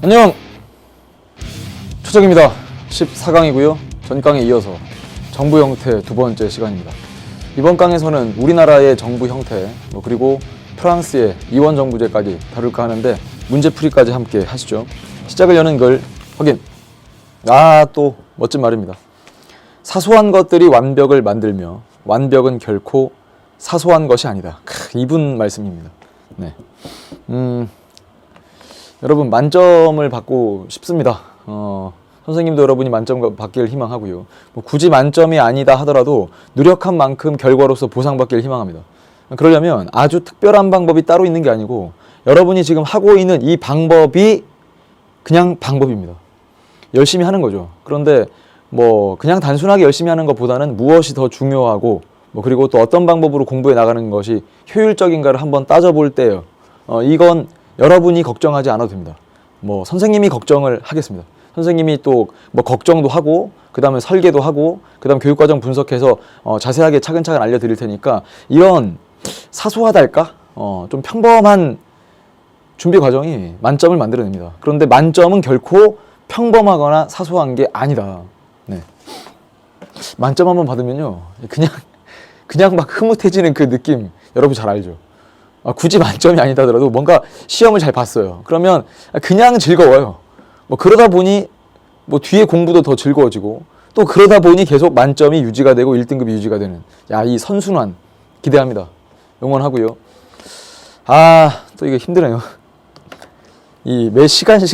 안녕, 초정입니다. 14강이고요 전강에 이어서 정부 형태 두 번째 시간입니다. 이번 강에서는 우리나라의 정부 형태 그리고 프랑스의 이원정부제까지 다룰까 하는데 문제풀이까지 함께 하시죠. 시작을 여는 글 확인. 또 멋진 말입니다. 사소한 것들이 완벽을 만들며 완벽은 결코 사소한 것이 아니다. 이분 말씀입니다. 네. 여러분 만점을 받고 싶습니다. 선생님도 여러분이 만점 받기를 희망하고요. 굳이 만점이 아니다 하더라도 노력한 만큼 결과로서 보상받기를 희망합니다. 그러려면 아주 특별한 방법이 따로 있는 게 아니고 여러분이 지금 하고 있는 이 방법이 그냥 방법입니다. 열심히 하는 거죠. 그런데 그냥 단순하게 열심히 하는 것보다는 무엇이 더 중요하고 그리고 또 어떤 방법으로 공부해 나가는 것이 효율적인가를 한번 따져볼 때예요. 이건 여러분이 걱정하지 않아도 됩니다. 선생님이 걱정을 하겠습니다. 선생님이 또 걱정도 하고 그 다음에 설계도 하고 그 다음 교육과정 분석해서 자세하게 차근차근 알려드릴 테니까 이런 사소하달까? 좀 평범한 준비 과정이 만점을 만들어냅니다. 그런데 만점은 결코 평범하거나 사소한 게 아니다. 네. 만점 한번 받으면요 그냥 막 흐뭇해지는 그 느낌 여러분 잘 알죠? 굳이 만점이 아니다 하더라도 뭔가 시험을 잘 봤어요. 그러면 그냥 즐거워요. 그러다 보니 뒤에 공부도 더 즐거워지고 또 그러다 보니 계속 만점이 유지가 되고 1등급이 유지가 되는 이 선순환 기대합니다. 응원하고요. 또 이게 힘드네요. 이 매 시간이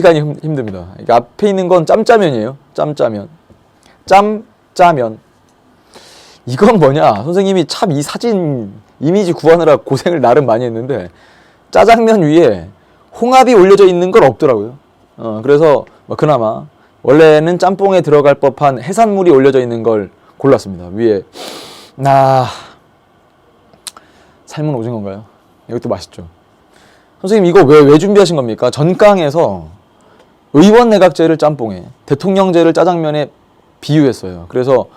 힘듭니다. 앞에 있는 건 짬짜면이에요. 짬짜면. 짬짜면. 이건 뭐냐? 선생님이 참 이 사진 이미지 구하느라 고생을 나름 많이 했는데 짜장면 위에 홍합이 올려져 있는 건 없더라고요. 그래서 그나마 원래는 짬뽕에 들어갈 법한 해산물이 올려져 있는 걸 골랐습니다. 위에 삶은 오징어인가요? 이것도 맛있죠. 선생님 이거 왜 준비하신 겁니까? 전강에서 의원내각제를 짬뽕에 대통령제를 짜장면에 비유했어요. 그래서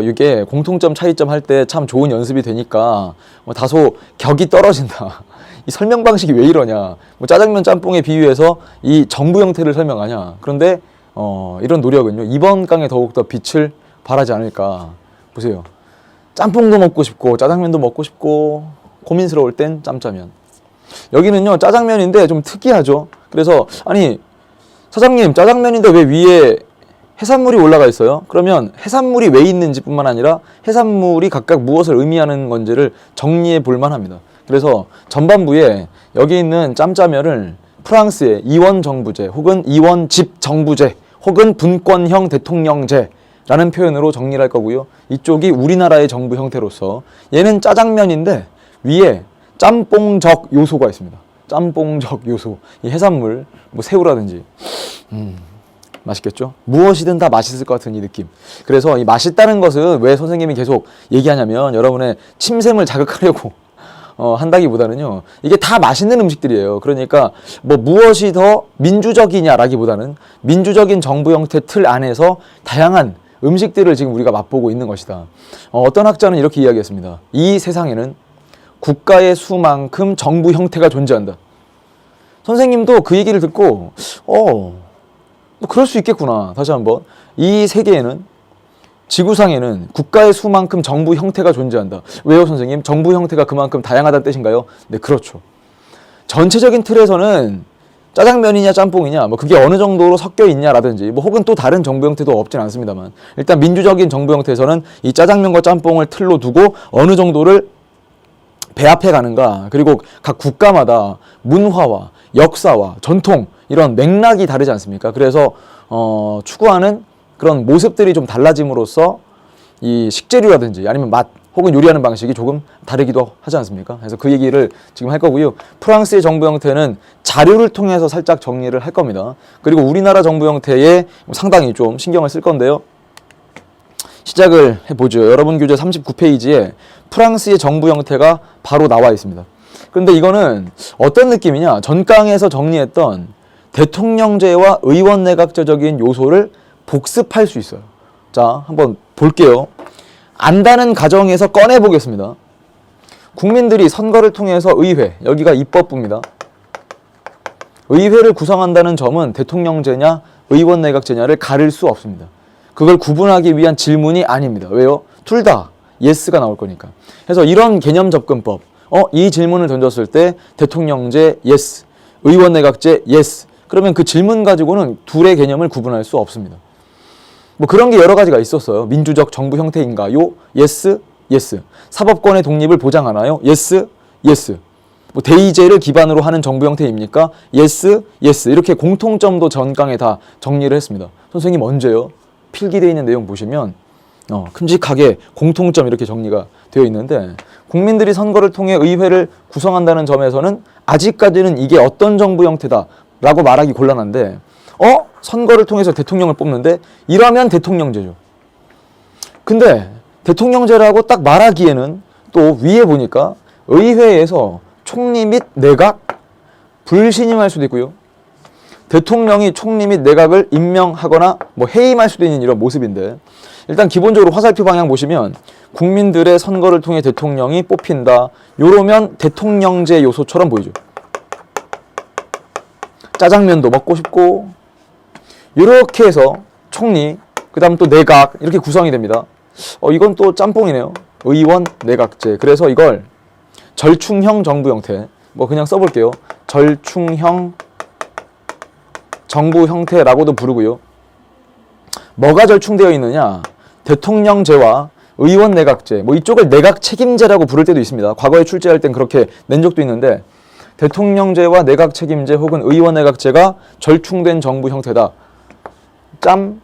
이게 공통점 차이점 할 때 참 좋은 연습이 되니까 다소 격이 떨어진다. 이 설명 방식이 왜 이러냐. 짜장면 짬뽕에 비유해서 이 정부 형태를 설명하냐. 그런데 이런 노력은요 이번 강에 더욱더 빛을 발하지 않을까. 보세요. 짬뽕도 먹고 싶고 짜장면도 먹고 싶고 고민스러울 땐 짬짜면. 여기는요 짜장면인데 좀 특이하죠. 그래서 아니 사장님 짜장면인데 왜 위에 해산물이 올라가 있어요? 그러면 해산물이 왜 있는지 뿐만 아니라 해산물이 각각 무엇을 의미하는 건지를 정리해 볼 만합니다. 그래서 전반부에 여기 있는 짬짜면을 프랑스의 이원정부제 혹은 이원집정부제 혹은 분권형 대통령제라는 표현으로 정리를 할 거고요. 이쪽이 우리나라의 정부 형태로서 얘는 짜장면인데 위에 짬뽕적 요소가 있습니다. 짬뽕적 요소. 이 해산물, 새우라든지 맛있겠죠? 무엇이든 다 맛있을 것 같은 이 느낌. 그래서 이 맛있다는 것은 왜 선생님이 계속 얘기하냐면 여러분의 침샘을 자극하려고 한다기보다는요 이게 다 맛있는 음식들이에요. 그러니까 무엇이 더 민주적이냐라기보다는 민주적인 정부 형태 틀 안에서 다양한 음식들을 지금 우리가 맛보고 있는 것이다. 어떤 학자는 이렇게 이야기했습니다. 이 세상에는 국가의 수만큼 정부 형태가 존재한다. 선생님도 그 얘기를 듣고 그럴 수 있겠구나. 다시 한번 이 세계에는 지구상에는 국가의 수만큼 정부 형태가 존재한다. 왜요 선생님? 정부 형태가 그만큼 다양하다는 뜻인가요? 네 그렇죠. 전체적인 틀에서는 짜장면이냐 짬뽕이냐 그게 어느 정도로 섞여 있냐라든지 혹은 또 다른 정부 형태도 없진 않습니다만 일단 민주적인 정부 형태에서는 이 짜장면과 짬뽕을 틀로 두고 어느 정도를 배합해 가는가. 그리고 각 국가마다 문화와 역사와 전통 이런 맥락이 다르지 않습니까? 그래서 추구하는 그런 모습들이 좀 달라짐으로써 이 식재료라든지 아니면 맛 혹은 요리하는 방식이 조금 다르기도 하지 않습니까? 그래서 그 얘기를 지금 할 거고요. 프랑스의 정부 형태는 자료를 통해서 살짝 정리를 할 겁니다. 그리고 우리나라 정부 형태에 상당히 좀 신경을 쓸 건데요. 시작을 해보죠. 여러분 교재 39페이지에 프랑스의 정부 형태가 바로 나와 있습니다. 그런데 이거는 어떤 느낌이냐. 전강에서 정리했던 대통령제와 의원내각제적인 요소를 복습할 수 있어요. 자, 한번 볼게요. 안다는 가정에서 꺼내보겠습니다. 국민들이 선거를 통해서 의회, 여기가 입법부입니다. 의회를 구성한다는 점은 대통령제냐 의원내각제냐를 가릴 수 없습니다. 그걸 구분하기 위한 질문이 아닙니다. 왜요? 둘 다 예스가 나올 거니까. 그래서 이런 개념 접근법, 이 질문을 던졌을 때 대통령제 예스, 의원내각제 예스, 그러면 그 질문 가지고는 둘의 개념을 구분할 수 없습니다. 뭐 그런 게 여러 가지가 있었어요. 민주적 정부 형태인가요? 예스, 예스. 사법권의 독립을 보장하나요? 예스, 예스. 뭐 대의제를 기반으로 하는 정부 형태입니까? 예스, 예스. 이렇게 공통점도 전강에 다 정리를 했습니다. 선생님 언제요? 필기되어 있는 내용 보시면 큼직하게 공통점 이렇게 정리가 되어 있는데, 국민들이 선거를 통해 의회를 구성한다는 점에서는 아직까지는 이게 어떤 정부 형태다 라고 말하기 곤란한데, 선거를 통해서 대통령을 뽑는데 이러면 대통령제죠. 근데 대통령제라고 딱 말하기에는 또 위에 보니까 의회에서 총리 및 내각 불신임할 수도 있고요. 대통령이 총리 및 내각을 임명하거나 뭐 해임할 수도 있는 이런 모습인데, 일단 기본적으로 화살표 방향 보시면 국민들의 선거를 통해 대통령이 뽑힌다. 요러면 대통령제 요소처럼 보이죠. 짜장면도 먹고 싶고, 이렇게 해서 총리, 그 다음 또 내각 이렇게 구성이 됩니다. 이건 또 짬뽕이네요. 의원 내각제. 그래서 이걸 절충형 정부 형태, 뭐 그냥 써볼게요. 절충형 정부 형태라고도 부르고요. 뭐가 절충되어 있느냐? 대통령제와 의원 내각제, 뭐 이쪽을 내각 책임제라고 부를 때도 있습니다. 과거에 출제할 땐 그렇게 낸 적도 있는데, 대통령제와 내각 책임제 혹은 의원 내각제가 절충된 정부 형태다. 짜면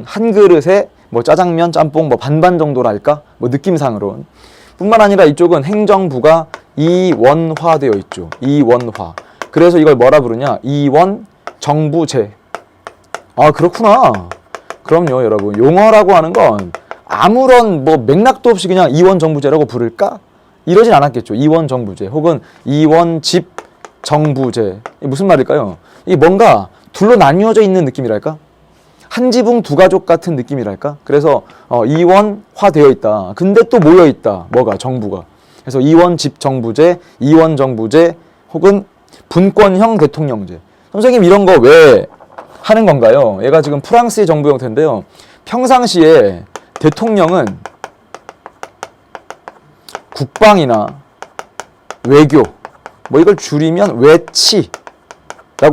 한 그릇에 뭐 짜장면, 짬뽕 뭐 반반 정도랄까? 뭐 느낌상으로는. 뿐만 아니라 이쪽은 행정부가 이원화되어 있죠. 이원화. 그래서 이걸 뭐라 부르냐? 이원 정부제. 아, 그렇구나. 그럼요, 여러분. 용어라고 하는 건 아무런 뭐 맥락도 없이 그냥 이원 정부제라고 부를까? 이러진 않았겠죠. 이원 정부제 혹은 이원 집 정부제. 이게 무슨 말일까요? 이게 뭔가 둘로 나뉘어져 있는 느낌이랄까? 한 지붕 두 가족 같은 느낌이랄까? 그래서 이원화되어 있다. 근데 또 모여 있다. 뭐가? 정부가. 그래서 이원 집 정부제, 이원 정부제 혹은 분권형 대통령제. 선생님 이런 거 왜 하는 건가요? 얘가 지금 프랑스의 정부 형태인데요. 평상시에 대통령은 국방이나 외교, 뭐 이걸 줄이면 외치라고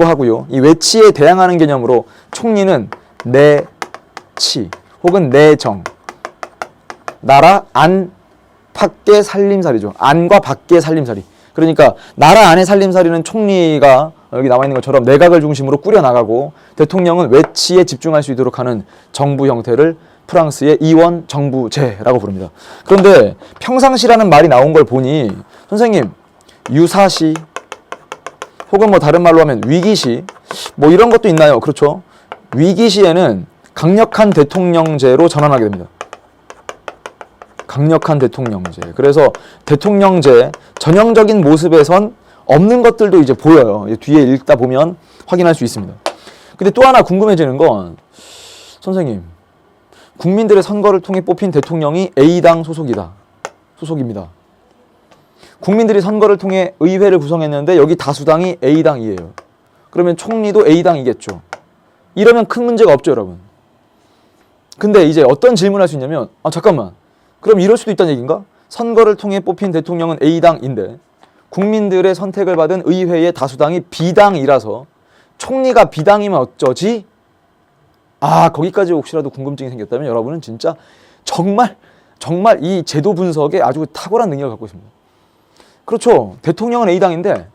하고요. 이 외치에 대항하는 개념으로 총리는 내치 혹은 내정, 나라 안 밖의 살림살이죠. 안과 밖의 살림살이. 그러니까 나라 안의 살림살이는 총리가 여기 나와 있는 것처럼 내각을 중심으로 꾸려나가고, 대통령은 외치에 집중할 수 있도록 하는 정부 형태를 프랑스의 이원 정부제라고 부릅니다. 그런데 평상시라는 말이 나온 걸 보니 선생님 유사시 혹은 뭐 다른 말로 하면 위기시 뭐 이런 것도 있나요? 그렇죠. 위기시에는 강력한 대통령제로 전환하게 됩니다. 강력한 대통령제. 그래서 대통령제 전형적인 모습에선 없는 것들도 이제 보여요. 뒤에 읽다 보면 확인할 수 있습니다. 근데 또 하나 궁금해지는 건, 선생님 국민들의 선거를 통해 뽑힌 대통령이 A당 소속입니다. 국민들이 선거를 통해 의회를 구성했는데 여기 다수당이 A당이에요. 그러면 총리도 A당이겠죠. 이러면 큰 문제가 없죠, 여러분. 근데 이제 어떤 질문을 할 수 있냐면, 잠깐만, 그럼 이럴 수도 있다는 얘기인가? 선거를 통해 뽑힌 대통령은 A당인데 국민들의 선택을 받은 의회의 다수당이 B당이라서 총리가 B당이면 어쩌지? 거기까지 혹시라도 궁금증이 생겼다면 여러분은 진짜 정말 이 제도 분석에 아주 탁월한 능력을 갖고 있습니다. 그렇죠. 대통령은 A당인데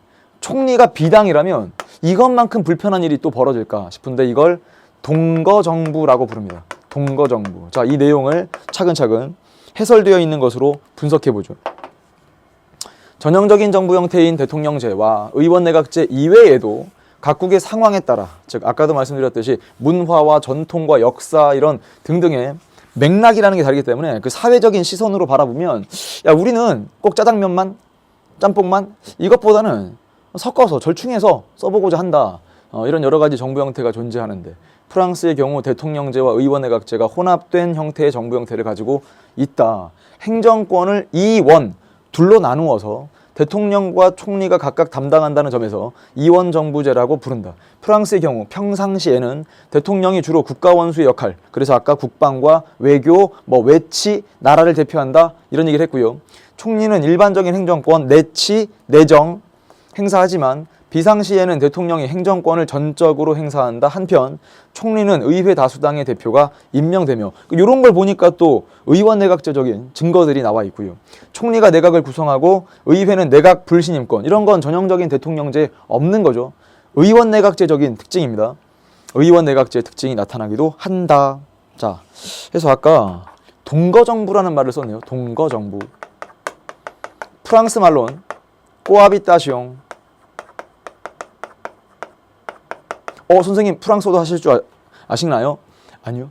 총리가 B당이라면 이것만큼 불편한 일이 또 벌어질까 싶은데, 이걸 동거정부라고 부릅니다. 동거정부. 자, 이 내용을 차근차근 해설되어 있는 것으로 분석해보죠. 전형적인 정부 형태인 대통령제와 의원내각제 이외에도 각국의 상황에 따라, 즉 아까도 말씀드렸듯이 문화와 전통과 역사 이런 등등의 맥락이라는 게 다르기 때문에 그 사회적인 시선으로 바라보면, 야, 우리는 꼭 짜장면만, 짬뽕만, 이것보다는 섞어서 절충해서 써보고자 한다. 이런 여러 가지 정부 형태가 존재하는데, 프랑스의 경우 대통령제와 의원내각제가 혼합된 형태의 정부 형태를 가지고 있다. 행정권을 이원 둘로 나누어서 대통령과 총리가 각각 담당한다는 점에서 이원정부제라고 부른다. 프랑스의 경우 평상시에는 대통령이 주로 국가원수의 역할, 그래서 아까 국방과 외교, 외치, 나라를 대표한다 이런 얘기를 했고요. 총리는 일반적인 행정권, 내치, 내정 행사하지만 비상시에는 대통령이 행정권을 전적으로 행사한다. 한편 총리는 의회 다수당의 대표가 임명되며 이런 걸 보니까 또 의원 내각제적인 증거들이 나와 있고요. 총리가 내각을 구성하고 의회는 내각 불신임권, 이런 건 전형적인 대통령제 없는 거죠. 의원 내각제적인 특징입니다. 의원 내각제 특징이 나타나기도 한다. 자, 그래서 아까 동거정부라는 말을 썼네요. 동거정부. 프랑스 말론 꼬아비따시옹. 선생님 프랑스어도 하실 줄 아시나요? 아니요.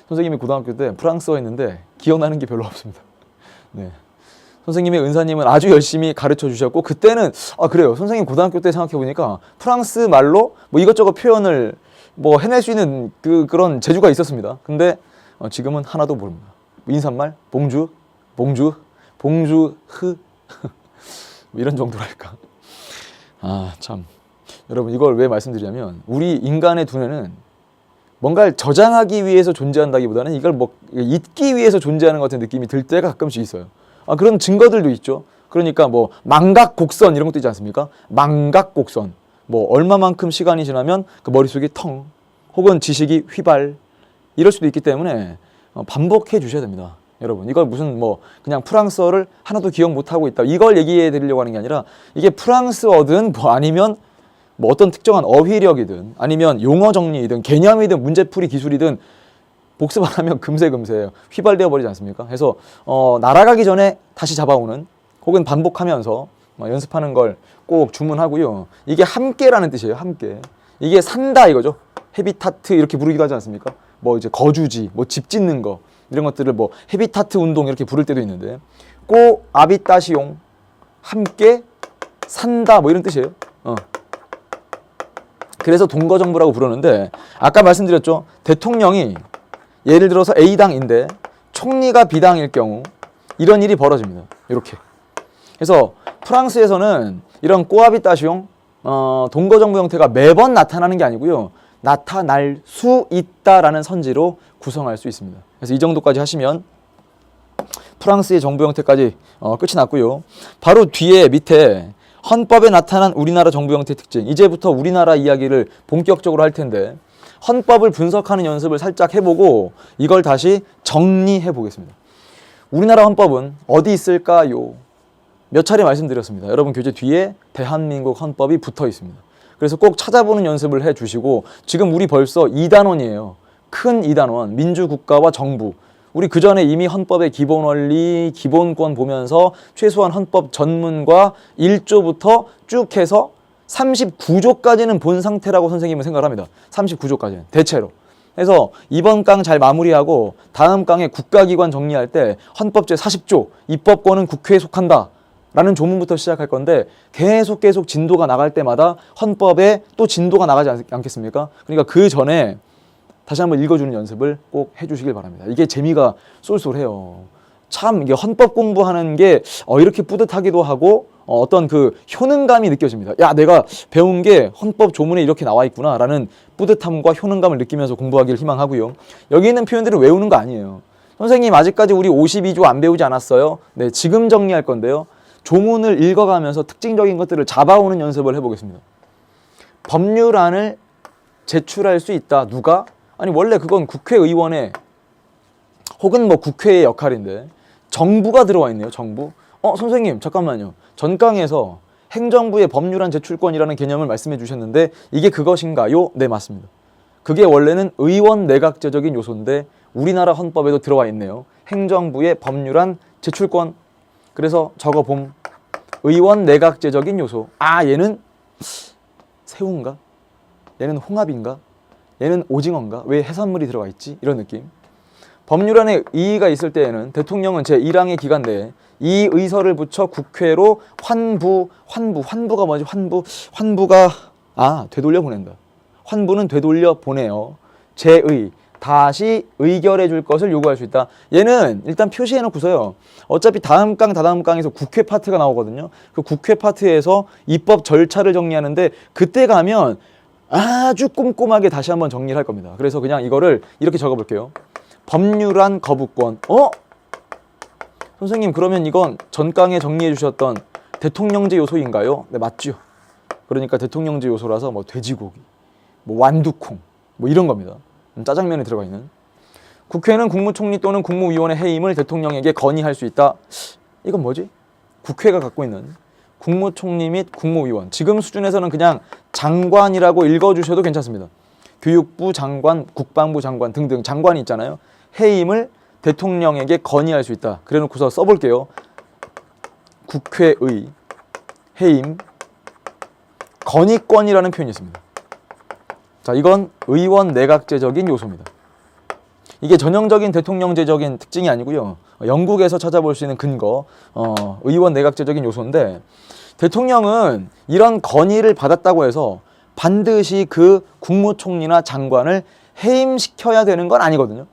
선생님이 고등학교 때 프랑스어 했는데 기억나는 게 별로 없습니다. 네. 선생님의 은사님은 아주 열심히 가르쳐 주셨고, 그때는 그래요. 선생님 고등학교 때 생각해 보니까 프랑스 말로 이것저것 표현을 해낼 수 있는 그런 재주가 있었습니다. 근데 지금은 하나도 모릅니다. 인사말 봉주, 봉주, 봉주 흐 이런 정도랄까. 참. 여러분, 이걸 왜 말씀드리냐면 우리 인간의 두뇌는 뭔가를 저장하기 위해서 존재한다기보다는 이걸 잊기 위해서 존재하는 것 같은 느낌이 들 때가 가끔씩 있어요. 그런 증거들도 있죠. 그러니까 망각곡선 이런 것도 있지 않습니까? 망각곡선. 얼마만큼 시간이 지나면 그 머릿속이 텅, 혹은 지식이 휘발, 이럴 수도 있기 때문에 반복해 주셔야 됩니다. 여러분, 이걸 무슨 그냥 프랑스어를 하나도 기억 못하고 있다, 이걸 얘기해 드리려고 하는 게 아니라, 이게 프랑스어든 아니면 어떤 특정한 어휘력이든 아니면 용어 정리이든 개념이든 문제풀이 기술이든 복습 안 하면 금세 휘발되어 버리지 않습니까? 그래서 날아가기 전에 다시 잡아오는, 혹은 반복하면서 연습하는 걸 꼭 주문하고요. 이게 함께라는 뜻이에요. 함께. 이게 산다 이거죠. 헤비타트 이렇게 부르기도 하지 않습니까? 이제 거주지, 집 짓는 거, 이런 것들을 헤비타트 운동 이렇게 부를 때도 있는데, 꼬 아비따시용, 함께 산다 이런 뜻이에요. 그래서 동거정부라고 부르는데, 아까 말씀드렸죠. 대통령이 예를 들어서 A당인데 총리가 B당일 경우 이런 일이 벌어집니다. 이렇게. 그래서 프랑스에서는 이런 꼬아비따시옹 동거정부 형태가 매번 나타나는 게 아니고요. 나타날 수 있다라는 선지로 구성할 수 있습니다. 그래서 이 정도까지 하시면 프랑스의 정부 형태까지 끝이 났고요. 바로 뒤에 밑에 헌법에 나타난 우리나라 정부 형태 특징, 이제부터 우리나라 이야기를 본격적으로 할 텐데, 헌법을 분석하는 연습을 살짝 해보고 이걸 다시 정리해 보겠습니다. 우리나라 헌법은 어디 있을까요? 몇 차례 말씀드렸습니다. 여러분 교재 뒤에 대한민국 헌법이 붙어 있습니다. 그래서 꼭 찾아보는 연습을 해 주시고, 지금 우리 벌써 2단원이에요. 큰 2단원, 민주국가와 정부. 우리 그전에 이미 헌법의 기본 원리, 기본권 보면서 최소한 헌법 전문과 1조부터 쭉 해서 39조까지는 본 상태라고 선생님은 생각을 합니다. 39조까지는 대체로. 그래서 이번 강 잘 마무리하고 다음 강에 국가기관 정리할 때 헌법 제40조 입법권은 국회에 속한다 라는 조문부터 시작할 건데, 계속 진도가 나갈 때마다 헌법에 또 진도가 나가지 않겠습니까? 그러니까 그 전에 다시 한번 읽어주는 연습을 꼭 해주시길 바랍니다. 이게 재미가 쏠쏠해요. 참 이게 헌법 공부하는 게 이렇게 뿌듯하기도 하고 어떤 그 효능감이 느껴집니다. 야, 내가 배운 게 헌법 조문에 이렇게 나와 있구나 라는 뿌듯함과 효능감을 느끼면서 공부하기를 희망하고요. 여기 있는 표현들을 외우는 거 아니에요. 선생님 아직까지 우리 52조 안 배우지 않았어요? 네, 지금 정리할 건데요. 조문을 읽어가면서 특징적인 것들을 잡아오는 연습을 해보겠습니다. 법률안을 제출할 수 있다. 누가? 아니 원래 그건 국회의원의 혹은 국회의 역할인데 정부가 들어와 있네요. 정부. 선생님 잠깐만요. 전강에서 행정부의 법률안 제출권이라는 개념을 말씀해 주셨는데 이게 그것인가요? 네, 맞습니다. 그게 원래는 의원 내각제적인 요소인데 우리나라 헌법에도 들어와 있네요. 행정부의 법률안 제출권. 그래서 적어봄. 의원 내각제적인 요소. 얘는 새우인가? 얘는 홍합인가? 얘는 오징어인가? 왜 해산물이 들어가 있지? 이런 느낌. 법률안에 이의가 있을 때에는 대통령은 제1항의 기간 내에 이 의서를 붙여 국회로 환부가 뭐지? 환부가 되돌려 보낸다. 환부는 되돌려 보내어 제의 다시 의결해 줄 것을 요구할 수 있다. 얘는 일단 표시해 놓고서요. 어차피 다음 강 다다음 강에서 국회 파트가 나오거든요. 그 국회 파트에서 입법 절차를 정리하는데 그때 가면 아주 꼼꼼하게 다시 한번 정리를 할 겁니다. 그래서 그냥 이거를 이렇게 적어 볼게요. 법률안 거부권. 선생님 그러면 이건 전 강에 정리해 주셨던 대통령제 요소인가요? 네, 맞죠. 그러니까 대통령제 요소라서 뭐 돼지고기, 뭐 완두콩, 뭐 이런 겁니다. 짜장면에 들어가 있는. 국회는 국무총리 또는 국무위원의 해임을 대통령에게 건의할 수 있다. 이건 뭐지? 국회가 갖고 있는 국무총리 및 국무위원. 지금 수준에서는 그냥 장관이라고 읽어주셔도 괜찮습니다. 교육부 장관, 국방부 장관 등등 장관이 있잖아요. 해임을 대통령에게 건의할 수 있다. 그래 놓고서 써볼게요. 국회의 해임 건의권이라는 표현이 있습니다. 자, 이건 의원 내각제적인 요소입니다. 이게 전형적인 대통령제적인 특징이 아니고요. 영국에서 찾아볼 수 있는 근거, 의원 내각제적인 요소인데 대통령은 이런 건의를 받았다고 해서 반드시 그 국무총리나 장관을 해임시켜야 되는 건 아니거든요.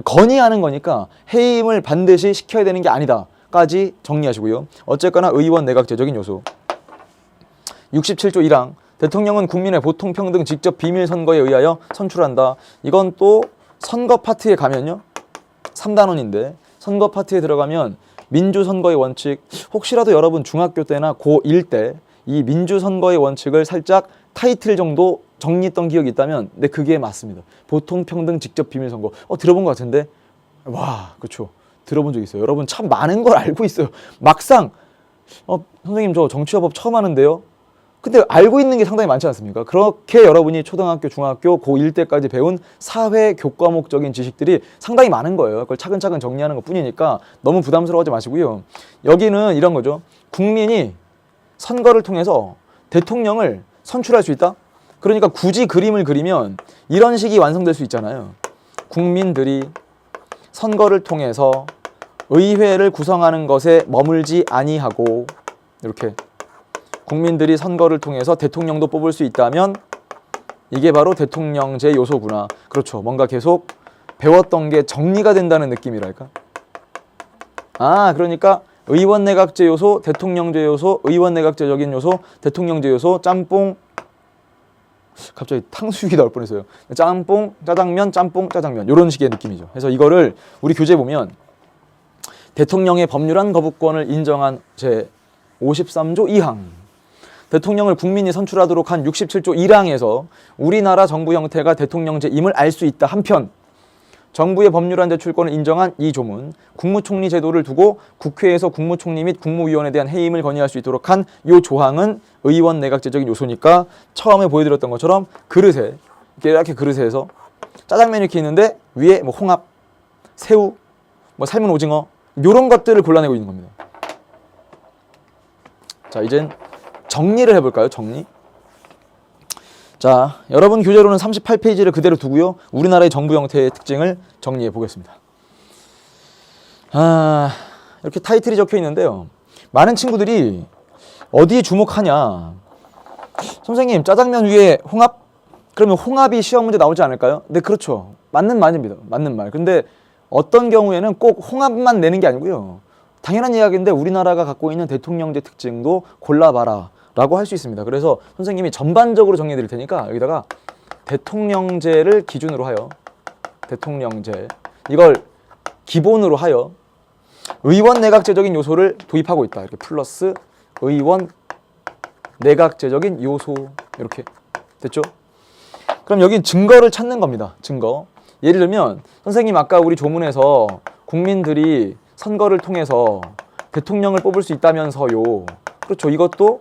건의하는 거니까 해임을 반드시 시켜야 되는 게 아니다까지 정리하시고요. 어쨌거나 의원 내각제적인 요소. 67조 1항 대통령은 국민의 보통평등 직접 비밀선거에 의하여 선출한다. 이건 또 선거 파트에 가면요. 3단원인데 선거 파트에 들어가면 민주선거의 원칙, 혹시라도 여러분 중학교 때나 고1 때 이 민주선거의 원칙을 살짝 타이틀 정도 정리했던 기억이 있다면 네, 그게 맞습니다. 보통평등 직접 비밀선거. 들어본 것 같은데? 와, 그렇죠. 들어본 적 있어요. 여러분 참 많은 걸 알고 있어요. 막상 선생님 저 정치화법 처음 하는데요. 근데 알고 있는 게 상당히 많지 않습니까? 그렇게 여러분이 초등학교, 중학교, 고1 때까지 배운 사회 교과목적인 지식들이 상당히 많은 거예요. 그걸 차근차근 정리하는 것 뿐이니까 너무 부담스러워하지 마시고요. 여기는 이런 거죠. 국민이 선거를 통해서 대통령을 선출할 수 있다? 그러니까 굳이 그림을 그리면 이런 식이 완성될 수 있잖아요. 국민들이 선거를 통해서 의회를 구성하는 것에 머물지 아니하고 이렇게 국민들이 선거를 통해서 대통령도 뽑을 수 있다면 이게 바로 대통령제 요소구나. 그렇죠. 뭔가 계속 배웠던 게 정리가 된다는 느낌이랄까. 그러니까 의원 내각제 요소, 대통령제 요소, 의원 내각제적인 요소, 대통령제 요소, 짬뽕. 갑자기 탕수육이 나올 뻔했어요. 짬뽕, 짜장면, 짬뽕, 짜장면. 이런 식의 느낌이죠. 그래서 이거를 우리 교재 보면 대통령의 법률안 거부권을 인정한 제 53조 2항. 대통령을 국민이 선출하도록 한 67조 1항에서 우리나라 정부 형태가 대통령제임을 알 수 있다. 한편 정부의 법률안 제출권을 인정한 이 조문, 국무총리 제도를 두고 국회에서 국무총리 및 국무위원에 대한 해임을 건의할 수 있도록 한 이 조항은 의원 내각제적인 요소니까 처음에 보여드렸던 것처럼 그릇에 이렇게 그릇에서 짜장면이 이렇게 있는데 위에 뭐 홍합, 새우, 뭐 삶은 오징어 이런 것들을 골라내고 있는 겁니다. 자, 이젠 정리를 해볼까요? 정리. 자, 여러분 교재로는 38페이지를 그대로 두고요. 우리나라의 정부 형태의 특징을 정리해 보겠습니다. 이렇게 타이틀이 적혀 있는데요. 많은 친구들이 어디에 주목하냐. 선생님, 짜장면 위에 홍합? 그러면 홍합이 시험 문제 나오지 않을까요? 네, 그렇죠. 맞는 말입니다. 맞는 말. 근데 어떤 경우에는 꼭 홍합만 내는 게 아니고요. 당연한 이야기인데 우리나라가 갖고 있는 대통령제 특징도 골라봐라 라고 할 수 있습니다. 그래서 선생님이 전반적으로 정리해 드릴 테니까 여기다가 대통령제를 기준으로 하여 대통령제 이걸 기본으로 하여 의원 내각제적인 요소를 도입하고 있다. 이렇게 플러스 의원 내각제적인 요소 이렇게 됐죠? 그럼 여기 증거를 찾는 겁니다. 증거. 예를 들면 선생님 아까 우리 조문에서 국민들이 선거를 통해서 대통령을 뽑을 수 있다면서요. 그렇죠. 이것도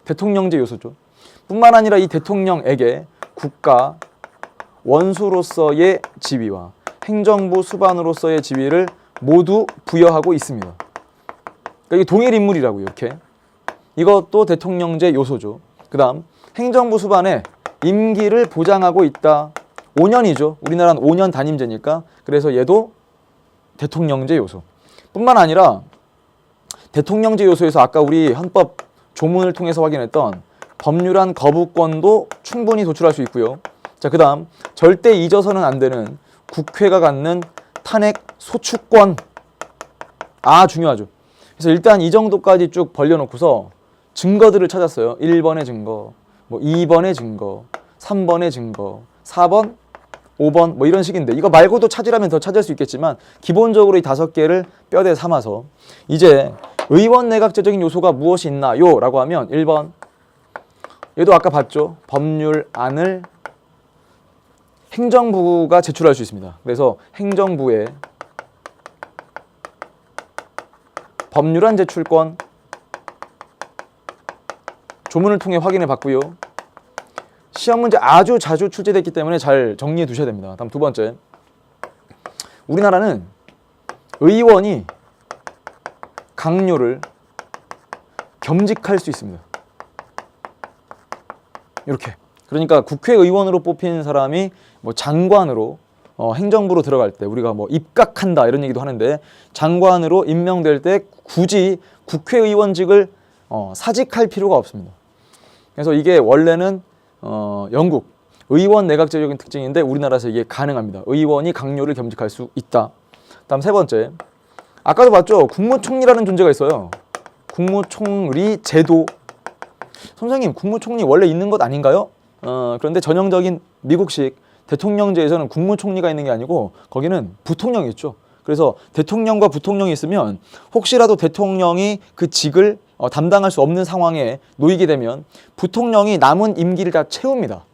대통령제 요소죠. 뿐만 아니라 이 대통령에게 국가 원수로서의 지위와 행정부 수반으로서의 지위를 모두 부여하고 있습니다. 그러니까 이게 동일 인물이라고요. 이렇게. 이것도 대통령제 요소죠. 그 다음 행정부 수반에 임기를 보장하고 있다. 5년이죠. 우리나라는 5년 단임제니까. 그래서 얘도 대통령제 요소. 뿐만 아니라 대통령제 요소에서 아까 우리 헌법 조문을 통해서 확인했던 법률안 거부권도 충분히 도출할 수 있고요. 자, 그 다음 절대 잊어서는 안 되는 국회가 갖는 탄핵 소추권. 중요하죠. 그래서 일단 이 정도까지 쭉 벌려놓고서 증거들을 찾았어요. 1번의 증거, 뭐 2번의 증거, 3번의 증거, 4번, 5번 뭐 이런 식인데, 이거 말고도 찾으라면 더 찾을 수 있겠지만 기본적으로 이 5개를 뼈대 삼아서 이제 의원 내각제적인 요소가 무엇이 있나요? 라고 하면 1번, 얘도 아까 봤죠. 법률안을 행정부가 제출할 수 있습니다. 그래서 행정부의 법률안 제출권 조문을 통해 확인해 봤고요. 시험 문제 아주 자주 출제됐기 때문에 잘 정리해 두셔야 됩니다. 다음 두 번째, 우리나라는 의원이 강요를 겸직할 수 있습니다. 이렇게. 그러니까 국회의원으로 뽑힌 사람이 뭐 장관으로 행정부로 들어갈 때 우리가 뭐 입각한다 이런 얘기도 하는데, 장관으로 임명될 때 굳이 국회의원직을 사직할 필요가 없습니다. 그래서 이게 원래는 영국 의원 내각제적인 특징인데 우리나라에서 이게 가능합니다. 의원이 강요를 겸직할 수 있다. 다음 세 번째, 아까도 봤죠. 국무총리라는 존재가 있어요. 국무총리 제도. 선생님, 국무총리 원래 있는 것 아닌가요? 그런데 전형적인 미국식 대통령제에서는 국무총리가 있는 게 아니고 거기는 부통령이 있죠. 그래서 대통령과 부통령이 있으면 혹시라도 대통령이 그 직을 담당할 수 없는 상황에 놓이게 되면 부통령이 남은 임기를 다 채웁니다.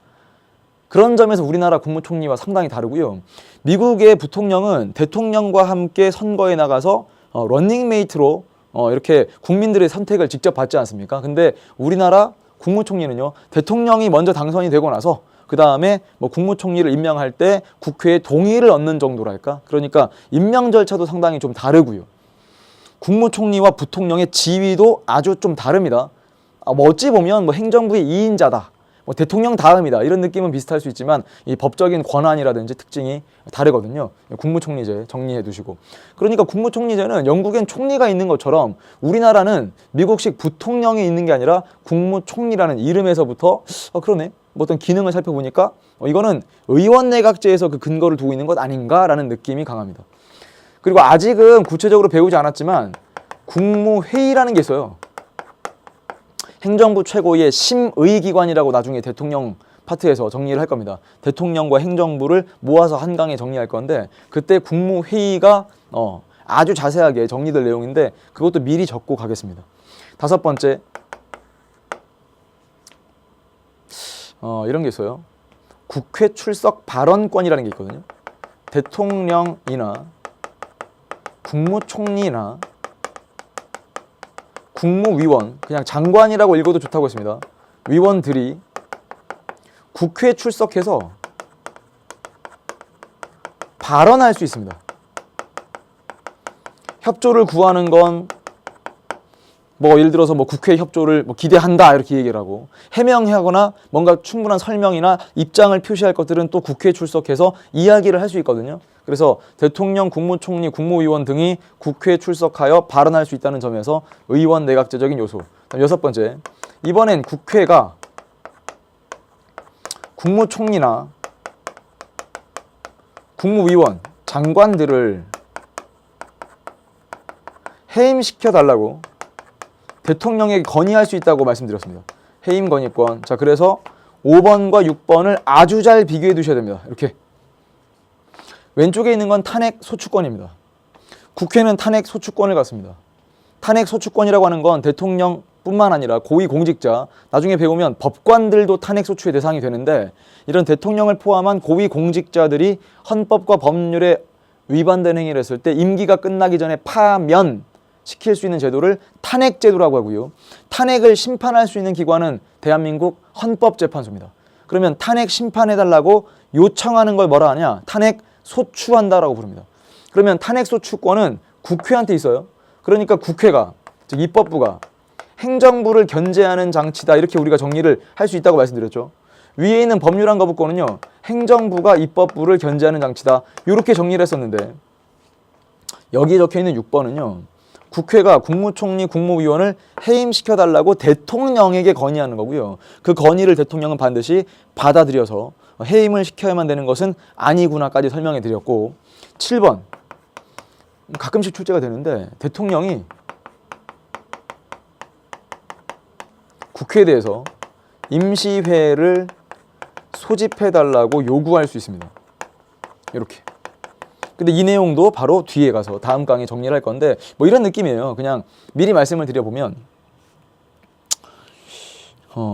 그런 점에서 우리나라 국무총리와 상당히 다르고요. 미국의 부통령은 대통령과 함께 선거에 나가서 러닝메이트로 이렇게 국민들의 선택을 직접 받지 않습니까? 근데 우리나라 국무총리는요, 대통령이 먼저 당선이 되고 나서 그 다음에 뭐 국무총리를 임명할 때 국회의 동의를 얻는 정도랄까? 그러니까 임명 절차도 상당히 좀 다르고요. 국무총리와 부통령의 지위도 아주 좀 다릅니다. 뭐 어찌 보면 뭐 행정부의 2인자다, 뭐 대통령 다음이다 이런 느낌은 비슷할 수 있지만 이 법적인 권한이라든지 특징이 다르거든요. 국무총리제 정리해 두시고. 그러니까 국무총리제는 영국엔 총리가 있는 것처럼 우리나라는 미국식 부통령이 있는 게 아니라 국무총리라는 이름에서부터 그러네, 뭐 어떤 기능을 살펴보니까 이거는 의원 내각제에서 그 근거를 두고 있는 것 아닌가라는 느낌이 강합니다. 그리고 아직은 구체적으로 배우지 않았지만 국무회의라는 게 있어요. 행정부 최고의 심의기관이라고 나중에 대통령 파트에서 정리를 할 겁니다. 대통령과 행정부를 모아서 한강에 정리할 건데, 그때 국무회의가 아주 자세하게 정리될 내용인데 그것도 미리 적고 가겠습니다. 다섯 번째, 이런 게 있어요. 국회 출석 발언권이라는 게 있거든요. 대통령이나 국무총리나 국무위원, 그냥 장관이라고 읽어도 좋다고 했습니다. 위원들이 국회에 출석해서 발언할 수 있습니다. 협조를 구하는 건 뭐 예를 들어서 뭐 국회 협조를 뭐 기대한다 이렇게 얘기를 하고, 해명하거나 뭔가 충분한 설명이나 입장을 표시할 것들은 또 국회에 출석해서 이야기를 할 수 있거든요. 그래서 대통령, 국무총리, 국무위원 등이 국회에 출석하여 발언할 수 있다는 점에서 의원 내각제적인 요소. 여섯 번째, 이번엔 국회가 국무총리나 국무위원, 장관들을 해임시켜 달라고 대통령에게 건의할 수 있다고 말씀드렸습니다. 해임 건의권. 자, 그래서 5번과 6번을 아주 잘 비교해 두셔야 됩니다. 이렇게. 왼쪽에 있는 건 탄핵 소추권입니다. 국회는 탄핵 소추권을 갖습니다. 탄핵 소추권이라고 하는 건 대통령뿐만 아니라 고위공직자, 나중에 배우면 법관들도 탄핵 소추의 대상이 되는데, 이런 대통령을 포함한 고위공직자들이 헌법과 법률에 위반된 행위를 했을 때 임기가 끝나기 전에 파면 시킬 수 있는 제도를 탄핵제도라고 하고요. 탄핵을 심판할 수 있는 기관은 대한민국 헌법재판소입니다. 그러면 탄핵 심판해달라고 요청하는 걸 뭐라 하냐? 탄핵 소추한다라고 부릅니다. 그러면 탄핵 소추권은 국회한테 있어요. 그러니까 국회가, 즉 입법부가 행정부를 견제하는 장치다, 이렇게 우리가 정리를 할 수 있다고 말씀드렸죠. 위에 있는 법률안 거부권은요, 행정부가 입법부를 견제하는 장치다, 이렇게 정리를 했었는데, 여기에 적혀있는 6번은요 국회가 국무총리, 국무위원을 해임시켜달라고 대통령에게 건의하는 거고요. 그 건의를 대통령은 반드시 받아들여서 해임을 시켜야만 되는 것은 아니구나까지 설명해 드렸고, 7번 가끔씩 출제가 되는데 대통령이 국회에 대해서 임시회를 소집해달라고 요구할 수 있습니다. 이렇게. 근데 이 내용도 바로 뒤에 가서 다음 강의에 정리를 할 건데 뭐 이런 느낌이에요. 그냥 미리 말씀을 드려보면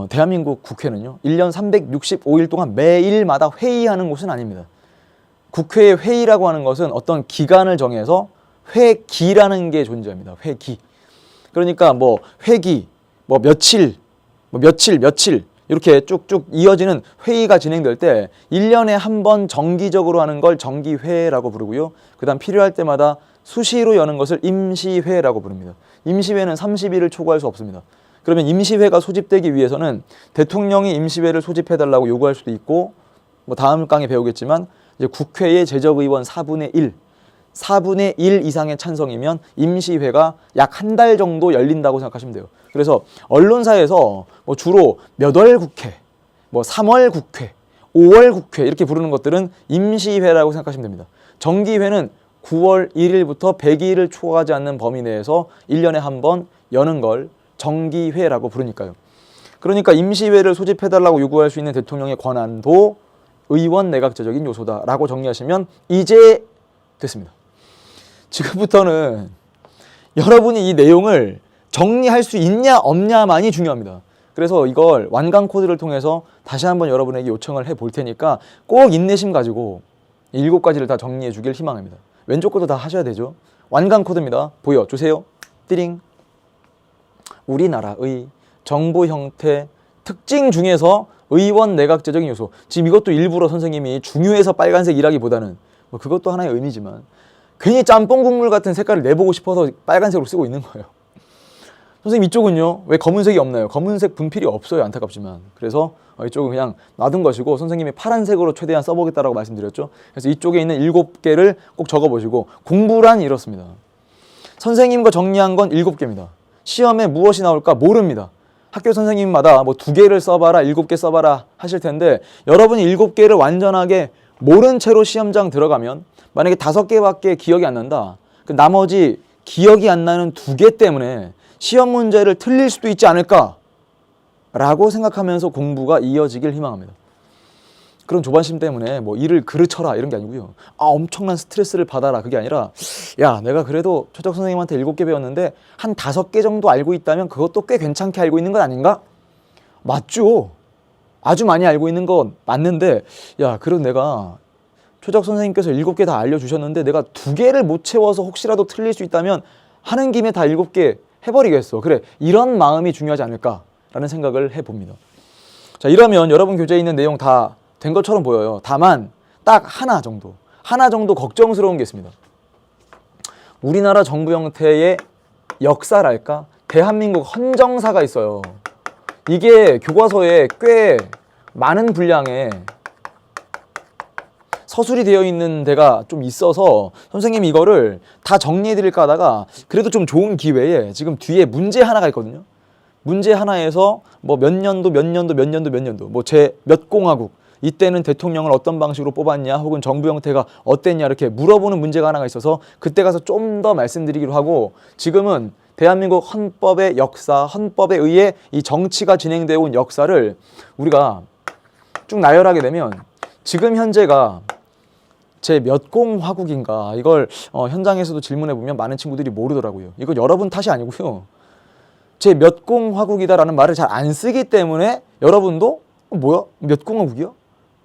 대한민국 국회는요 1년 365일 동안 매일마다 회의하는 곳은 아닙니다. 국회의 회의라고 하는 것은 어떤 기간을 정해서 회기라는 게 존재합니다. 회기. 그러니까 뭐 회기, 뭐 며칠 이렇게 쭉쭉 이어지는 회의가 진행될 때 1년에 한 번 정기적으로 하는 걸 정기회라고 부르고요. 그 다음 필요할 때마다 수시로 여는 것을 임시회라고 부릅니다. 임시회는 30일을 초과할 수 없습니다. 그러면 임시회가 소집되기 위해서는 대통령이 임시회를 소집해달라고 요구할 수도 있고, 뭐 다음 강에 배우겠지만 이제 국회의 재적의원 4분의 1 이상의 찬성이면 임시회가 약 한 달 정도 열린다고 생각하시면 돼요. 그래서 언론사에서 뭐 주로 몇 월 국회, 뭐 3월 국회, 5월 국회 이렇게 부르는 것들은 임시회라고 생각하시면 됩니다. 정기회는 9월 1일부터 100일을 초과하지 않는 범위 내에서 1년에 한 번 여는 걸 정기회라고 부르니까요. 그러니까 임시회를 소집해달라고 요구할 수 있는 대통령의 권한도 의원 내각제적인 요소다라고 정리하시면 이제 됐습니다. 지금부터는 여러분이 이 내용을 정리할 수 있냐 없냐만이 중요합니다. 그래서 이걸 완강 코드를 통해서 다시 한번 여러분에게 요청을 해볼 테니까 꼭 인내심 가지고 7가지를 다 정리해 주길 희망합니다. 왼쪽 것도 다 하셔야 되죠. 완강 코드입니다. 보여주세요. 띠링. 우리나라의 정부 형태 특징 중에서 의원 내각제적인 요소. 지금 이것도 일부러 선생님이 중요해서 빨간색이라기보다는 뭐 그것도 하나의 의미지만 괜히 짬뽕 국물 같은 색깔을 내보고 싶어서 빨간색으로 쓰고 있는 거예요. 선생님 이쪽은요 왜 검은색이 없나요? 검은색 분필이 없어요. 안타깝지만. 그래서 이쪽은 그냥 놔둔 것이고 선생님이 파란색으로 최대한 써보겠다라고 말씀드렸죠. 그래서 이쪽에 있는 7개를 꼭 적어보시고, 공부란 이렇습니다. 선생님과 정리한 건 7개입니다. 시험에 무엇이 나올까 모릅니다. 학교 선생님마다 뭐 2개를 써봐라 7개 써봐라 하실 텐데 여러분이 7개를 완전하게 모른 채로 시험장 들어가면 만약에 5개밖에 기억이 안 난다. 그 나머지 기억이 안 나는 2개 때문에 시험 문제를 틀릴 수도 있지 않을까 라고 생각하면서 공부가 이어지길 희망합니다. 그런 조바심 때문에 뭐 일을 그르쳐라 이런 게 아니고요. 엄청난 스트레스를 받아라 그게 아니라, 야 내가 그래도 최적 선생님한테 7개 배웠는데 한 5개 정도 알고 있다면 그것도 꽤 괜찮게 알고 있는 건 아닌가? 맞죠. 아주 많이 알고 있는 건 맞는데, 야 그래도 내가 최적 선생님께서 7개 다 알려주셨는데 내가 2개를 못 채워서 혹시라도 틀릴 수 있다면 하는 김에 다 7개 해버리겠어. 그래, 이런 마음이 중요하지 않을까라는 생각을 해봅니다. 자, 이러면 여러분 교재에 있는 내용 다 된 것처럼 보여요. 다만 딱 하나 정도 걱정스러운 게 있습니다. 우리나라 정부 형태의 역사랄까? 대한민국 헌정사가 있어요. 이게 교과서에 꽤 많은 분량의 서술이 되어 있는 데가 좀 있어서 선생님이 이거를 다 정리해 드릴까 하다가 그래도 좀 좋은 기회에 지금 뒤에 문제 하나가 있거든요. 문제 하나에서 뭐 몇 년도 뭐 제 몇 공화국, 이때는 대통령을 어떤 방식으로 뽑았냐 혹은 정부 형태가 어땠냐 이렇게 물어보는 문제가 하나가 있어서 그때 가서 좀 더 말씀드리기로 하고, 지금은 대한민국 헌법의 역사, 헌법에 의해 이 정치가 진행되어 온 역사를 우리가 쭉 나열하게 되면 지금 현재가 제 몇 공화국인가 이걸 현장에서도 질문해 보면 많은 친구들이 모르더라고요. 이거 여러분 탓이 아니고요. 제 몇 공화국이다라는 말을 잘 안 쓰기 때문에 여러분도 뭐야? 몇 공화국이야?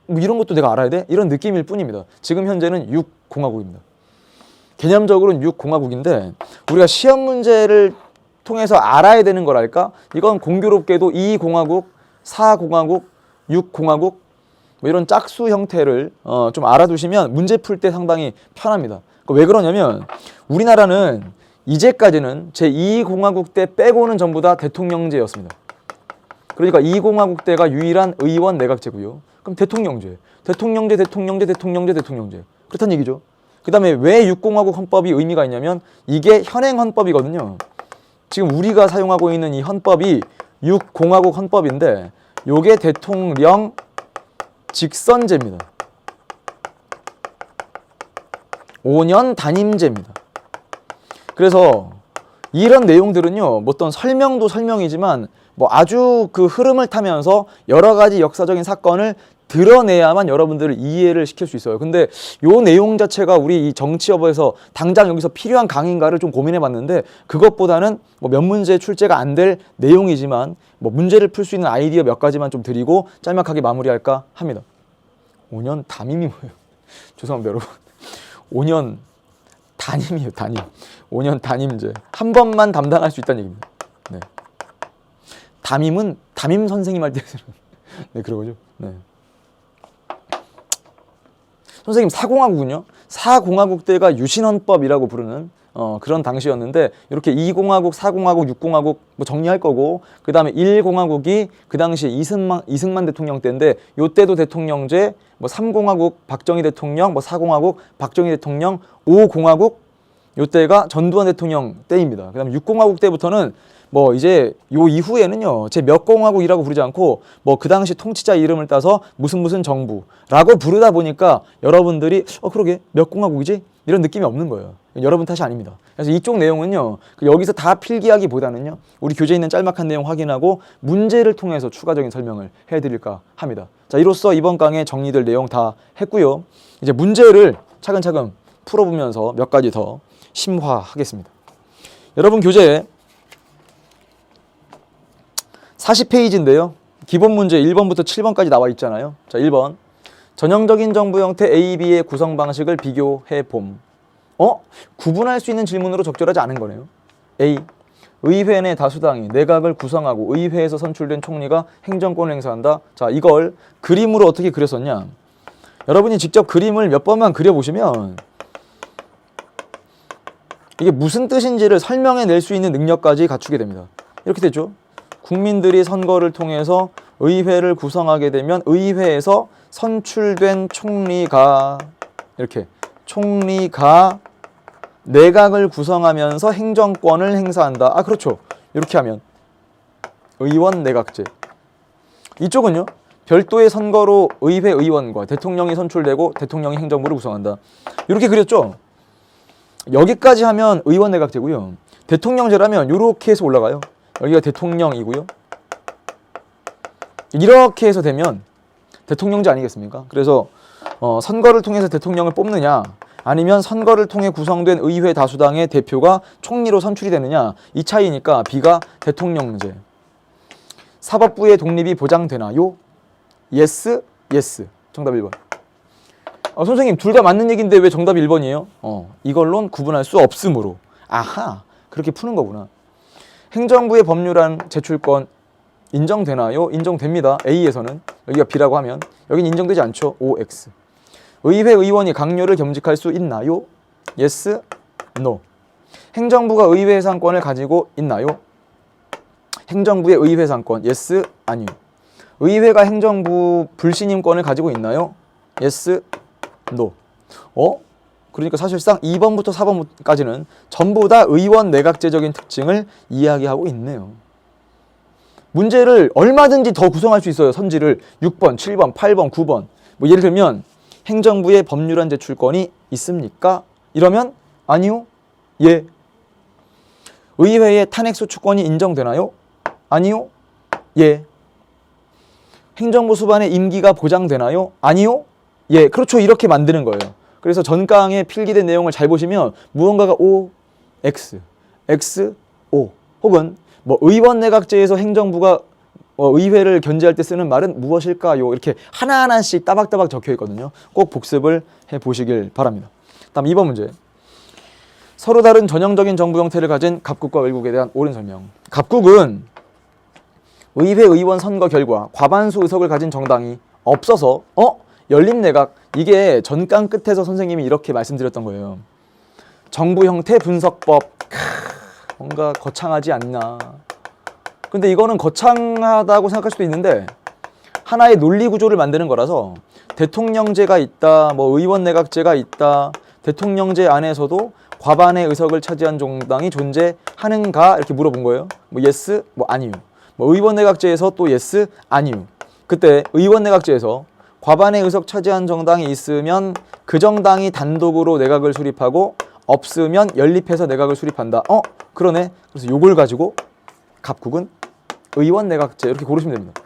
뭐 이런 것도 내가 알아야 돼? 이런 느낌일 뿐입니다. 지금 현재는 6공화국입니다. 개념적으로는 6공화국인데 우리가 시험 문제를 통해서 알아야 되는 거랄까? 이건 공교롭게도 2공화국, 4공화국, 6공화국 뭐 이런 짝수 형태를 좀 알아두시면 문제 풀 때 상당히 편합니다. 왜 그러냐면 우리나라는 이제까지는 제2공화국 때 빼고는 전부 다 대통령제였습니다. 그러니까 2공화국 때가 유일한 의원 내각제고요. 그럼 대통령제. 그렇다는 얘기죠. 그 다음에 왜 6공화국 헌법이 의미가 있냐면 이게 현행 헌법이거든요. 지금 우리가 사용하고 있는 이 헌법이 6공화국 헌법인데 요게 대통령 직선제입니다. 5년 단임제입니다. 그래서 이런 내용들은요, 뭐 어떤 설명도 설명이지만 뭐 아주 그 흐름을 타면서 여러 가지 역사적인 사건을 드러내야만 여러분들을 이해를 시킬 수 있어요. 근데 요 내용 자체가 우리 이 정치여부에서 당장 여기서 필요한 강의인가를 좀 고민해 봤는데 그것보다는 뭐 몇 문제 출제가 안 될 내용이지만 뭐 문제를 풀 수 있는 아이디어 몇 가지만 좀 드리고 짤막하게 마무리할까 합니다. 5년 담임이 뭐예요? 죄송합니다, 여러분. 5년 단임이에요, 단임. 5년 단임제. 한 번만 담당할 수 있다는 얘기입니다. 네. 담임은 담임 선생님 할 때 쓰는. 네, 그러죠. 네. 선생님, 사공화국은요? 사공화국 때가 유신헌법이라고 부르는 그런 당시였는데 이렇게 2공화국, 4공화국, 6공화국 뭐 정리할 거고 그 다음에 1공화국이 그 당시 이승만 대통령 때인데 요때도 대통령제, 뭐 3공화국 박정희 대통령, 뭐 4공화국 박정희 대통령, 5공화국 요때가 전두환 대통령 때입니다. 그 다음에 6공화국 때부터는 뭐 이제 요 이후에는요 제 몇 공화국이라고 부르지 않고 뭐 그 당시 통치자 이름을 따서 무슨 정부라고 부르다 보니까 여러분들이 그러게 몇 공화국이지? 이런 느낌이 없는 거예요. 여러분 탓이 아닙니다. 그래서 이쪽 내용은요 여기서 다 필기하기보다는요 우리 교재에 있는 짤막한 내용 확인하고 문제를 통해서 추가적인 설명을 해드릴까 합니다. 자, 이로써 이번 강의 정리될 내용 다 했고요. 이제 문제를 차근차근 풀어보면서 몇 가지 더 심화하겠습니다. 여러분 교재에 40페이지인데요. 기본 문제 1번부터 7번까지 나와 있잖아요. 자, 1번. 전형적인 정부 형태 A, B의 구성 방식을 비교해 봄. 구분할 수 있는 질문으로 적절하지 않은 거네요. A. 의회 내 다수당이 내각을 구성하고 의회에서 선출된 총리가 행정권을 행사한다. 자, 이걸 그림으로 어떻게 그렸었냐? 여러분이 직접 그림을 몇 번만 그려보시면 이게 무슨 뜻인지를 설명해낼 수 있는 능력까지 갖추게 됩니다. 이렇게 되죠. 국민들이 선거를 통해서 의회를 구성하게 되면 의회에서 선출된 총리가 내각을 구성하면서 행정권을 행사한다. 그렇죠. 이렇게 하면 의원 내각제. 이쪽은요. 별도의 선거로 의회 의원과 대통령이 선출되고 대통령이 행정부를 구성한다. 이렇게 그렸죠. 여기까지 하면 의원 내각제고요. 대통령제라면 이렇게 해서 올라가요. 여기가 대통령이고요. 이렇게 해서 되면 대통령제 아니겠습니까? 그래서 선거를 통해서 대통령을 뽑느냐 아니면 선거를 통해 구성된 의회 다수당의 대표가 총리로 선출이 되느냐 이 차이니까 B가 대통령제. 사법부의 독립이 보장되나요? Yes, yes. 정답 1번. 선생님 둘 다 맞는 얘기인데 왜 정답이 1번이에요? 이걸론 구분할 수 없으므로. 아하, 그렇게 푸는 거구나. 행정부의 법률안 제출권 인정되나요? 인정됩니다. A에서는. 여기가 B라고 하면 여긴 인정되지 않죠. OX. 의회 의원이 강요를 겸직할 수 있나요? Yes, No. 행정부가 의회 해상권을 가지고 있나요? 행정부의 의회 해상권 Yes, 아니요. 의회가 행정부 불신임권을 가지고 있나요? Yes, No. 그러니까 사실상 2번부터 4번까지는 전부 다 의원 내각제적인 특징을 이야기하고 있네요. 문제를 얼마든지 더 구성할 수 있어요. 선지를 6번, 7번, 8번, 9번. 뭐 예를 들면 행정부의 법률안 제출권이 있습니까? 이러면 아니요. 예. 의회의 탄핵소추권이 인정되나요? 아니요. 예. 행정부 수반의 임기가 보장되나요? 아니요. 예. 그렇죠. 이렇게 만드는 거예요. 그래서 전강에 필기된 내용을 잘 보시면 무언가가 O, X, X, O 혹은 뭐 의원 내각제에서 행정부가 의회를 견제할 때 쓰는 말은 무엇일까요? 이렇게 하나하나씩 따박따박 적혀 있거든요. 꼭 복습을 해 보시길 바랍니다. 다음 2번 문제. 서로 다른 전형적인 정부 형태를 가진 갑국과 외국에 대한 옳은 설명. 갑국은 의회 의원 선거 결과 과반수 의석을 가진 정당이 없어서 열린내각. 이게 전강 끝에서 선생님이 이렇게 말씀드렸던 거예요. 정부 형태 분석법. 뭔가 거창하지 않나. 근데 이거는 거창하다고 생각할 수도 있는데 하나의 논리 구조를 만드는 거라서 대통령제가 있다, 뭐 의원 내각제가 있다, 대통령제 안에서도 과반의 의석을 차지한 정당이 존재하는가 이렇게 물어본 거예요. 뭐 예스, 뭐 아니요. 뭐 의원내각제에서 또 예스, 아니요. 그때 의원내각제에서 과반의 의석 차지한 정당이 있으면 그 정당이 단독으로 내각을 수립하고 없으면 연립해서 내각을 수립한다. 그러네. 그래서 요걸 가지고 갑국은 의원내각제 이렇게 고르시면 됩니다.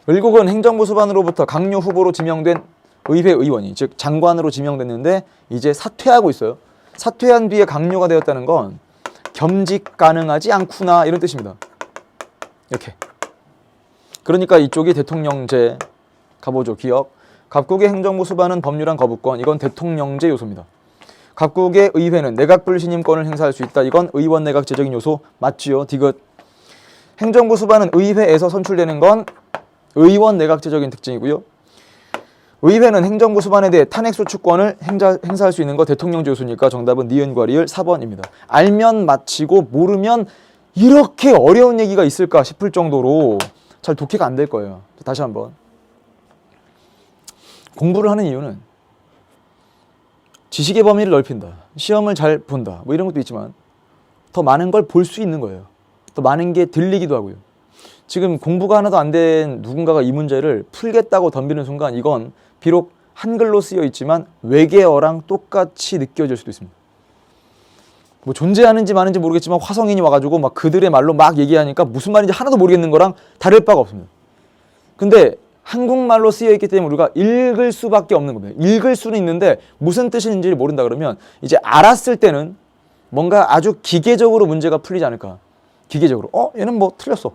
결국은 행정부 수반으로부터 강요 후보로 지명된 의회 의원이 즉 장관으로 지명됐는데 이제 사퇴하고 있어요. 사퇴한 뒤에 강요가 되었다는 건 겸직 가능하지 않구나 이런 뜻입니다. 이렇게. 그러니까 이쪽이 대통령제 가보죠. 기억. 각국의 행정부 수반은 법률안 거부권. 이건 대통령제 요소입니다. 각국의 의회는 내각 불신임권을 행사할 수 있다. 이건 의원 내각제적인 요소 맞지요. 디귿. 행정부 수반은 의회에서 선출되는 건 의원 내각제적인 특징이고요. 의회는 행정부 수반에 대해 탄핵소추권을 행사할 수 있는 거 대통령제 요소니까 정답은 니은과 리을 4번입니다. 알면 마치고 모르면 이렇게 어려운 얘기가 있을까 싶을 정도로 잘 독해가 안 될 거예요. 다시 한번. 공부를 하는 이유는 지식의 범위를 넓힌다. 시험을 잘 본다. 뭐 이런 것도 있지만 더 많은 걸 볼 수 있는 거예요. 더 많은 게 들리기도 하고요. 지금 공부가 하나도 안 된 누군가가 이 문제를 풀겠다고 덤비는 순간 이건 비록 한글로 쓰여 있지만 외계어랑 똑같이 느껴질 수도 있습니다. 뭐 존재하는지 마는지 모르겠지만 화성인이 와가지고 막 그들의 말로 막 얘기하니까 무슨 말인지 하나도 모르겠는 거랑 다를 바가 없습니다. 근데 한국말로 쓰여 있기 때문에 우리가 읽을 수밖에 없는 겁니다. 읽을 수는 있는데 무슨 뜻인지를 모른다 그러면 이제 알았을 때는 뭔가 아주 기계적으로 문제가 풀리지 않을까. 기계적으로. 얘는 뭐 틀렸어.